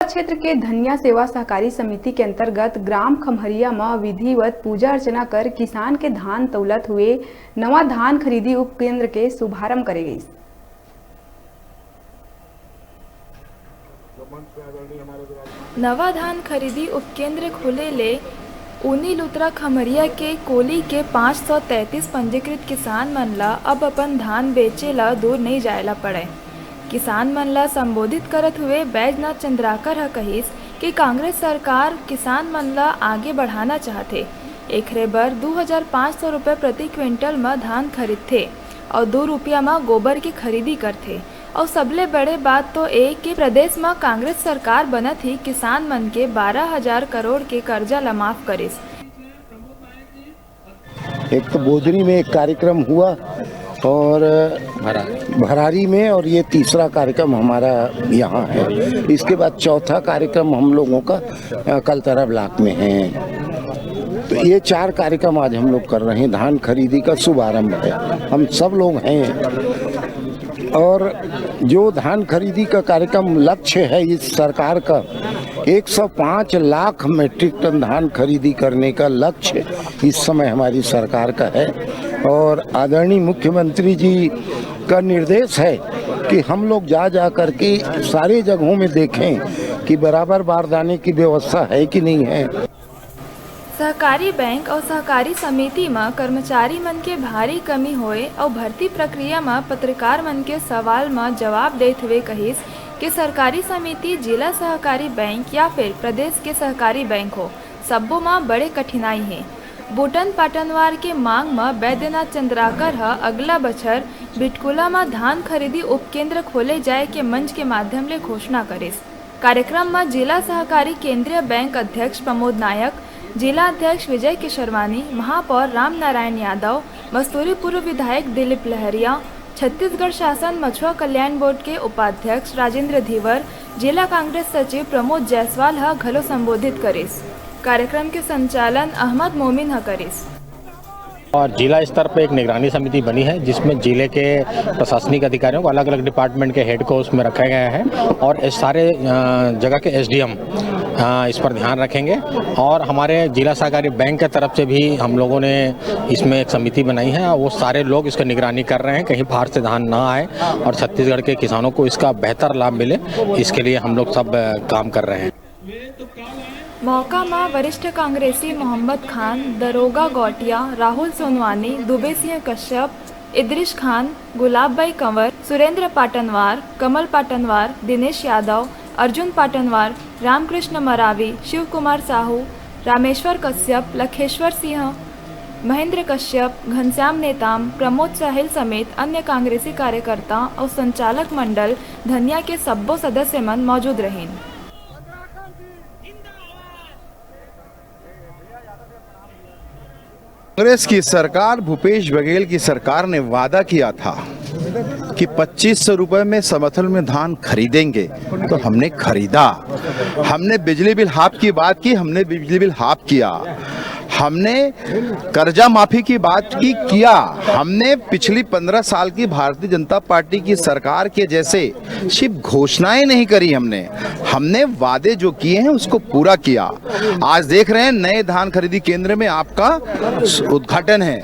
क्षेत्र के धनिया सेवा सहकारी समिति के अंतर्गत ग्राम खमहरिया में विधिवत पूजा अर्चना कर किसान के धान तौलत हुए नवा धान खरीदी उप केंद्र के शुभारंभ करे गई। नवा धान खरीदी उपकेंद्र खोले ले ऊनी लुतरा खमरिया के कोली के 533 पंजीकृत किसान मन ला अब अपन धान बेचे ला दूर नहीं जायला पड़े। किसान मन ला संबोधित करत हुए बैजनाथ चंद्राकर कहिस कि कांग्रेस सरकार किसान मन ला आगे बढ़ाना चाहते। एकरे बर 2500 रुपये प्रति क्विंटल में धान खरीदते और 2 रुपया में गोबर की खरीदी करते। और सबले बड़े बात तो एक कि प्रदेश में कांग्रेस सरकार बनत ही किसान मन के 12,000 करोड़ के कर्जा ला माफ करिस। एक तो बोधरी में एक कार्यक्रम हुआ और भरारी में, और ये तीसरा कार्यक्रम हमारा यहाँ है। इसके बाद चौथा कार्यक्रम हम लोगों का कलतरा ब्लॉक में है। तो ये 4 कार्यक्रम आज हम लोग कर रहे हैं। धान खरीदी का शुभारंभ है, हम सब लोग हैं। और जो धान खरीदी का कार्यक्रम लक्ष्य है इस सरकार का 105 लाख मीट्रिक टन धान खरीदी करने का लक्ष्य इस समय हमारी सरकार का है। और आदरणीय मुख्यमंत्री जी का निर्देश है कि हम लोग जा करके सारे जगहों में देखें कि बराबर बारदाने की व्यवस्था है कि नहीं है। सहकारी बैंक और सहकारी समिति में कर्मचारी मन के भारी कमी होए और भर्ती प्रक्रिया में पत्रकार मन के सवाल में जवाब देते हुए कहिस कि सरकारी समिति जिला सहकारी बैंक या फिर प्रदेश के सहकारी बैंक हो, सबों में बड़े कठिनाई है। बूटन पाटनवार के मांग में बैद्यनाथ चंद्राकर अगला बछर बिटकुला में धान खरीदी उपकेंद्र खोले जाए के मंच के माध्यम ले घोषणा करिस। कार्यक्रम में जिला सहकारी केंद्रीय बैंक अध्यक्ष प्रमोद नायक, जिला अध्यक्ष विजय किशोरवानी, महापौर राम नारायण यादव, मस्तूरी पूर्व विधायक दिलीप लहरिया, छत्तीसगढ़ शासन मछुआ कल्याण बोर्ड के उपाध्यक्ष राजेंद्र धीवर, जिला कांग्रेस सचिव प्रमोद जायसवाल घलो संबोधित करिस। कार्यक्रम के संचालन अहमद मोमिन करिस। और जिला स्तर पर एक निगरानी समिति बनी है जिसमें जिले के प्रशासनिक अधिकारियों को अलग अलग डिपार्टमेंट के हेड को उसमें रखा गया है और इस सारे जगह के एसडीएम इस पर ध्यान रखेंगे। और हमारे जिला सहकारी बैंक के तरफ से भी हम लोगों ने इसमें एक समिति बनाई है और वो सारे लोग इसका निगरानी कर रहे हैं कहीं बाहर से धान ना आए और छत्तीसगढ़ के किसानों को इसका बेहतर लाभ मिले, इसके लिए हम लोग सब काम कर रहे हैं। मौका में वरिष्ठ कांग्रेसी मोहम्मद खान, दरोगा गौटिया, राहुल सोनवानी, दुबे सिंह कश्यप, इद्रिश खान, गुलाब भाई कंवर, सुरेंद्र पाटनवार, कमल पाटनवार, दिनेश यादव, अर्जुन पाटनवार, रामकृष्ण मरावी, शिव कुमार साहू, रामेश्वर कश्यप, लखेश्वर सिंह, महेंद्र कश्यप, घनश्याम नेताम, प्रमोद साहिल समेत अन्य कांग्रेसी कार्यकर्ता और संचालक मंडल धनिया के सब्बों सदस्य मन मौजूद रहे। कांग्रेस की सरकार, भूपेश बघेल की सरकार ने वादा किया था कि 2500 रुपए में समर्थन में धान खरीदेंगे, तो हमने खरीदा। हमने बिजली बिल हाफ की बात की, हमने बिजली बिल हाफ किया। हमने कर्जा माफी की बात की किया। हमने पिछली 15 साल की भारतीय जनता पार्टी की सरकार के जैसे सिर्फ घोषणाएं नहीं करी, हमने वादे जो किए हैं उसको पूरा किया। आज देख रहे हैं नए धान खरीदी केंद्र में आपका उद्घाटन है।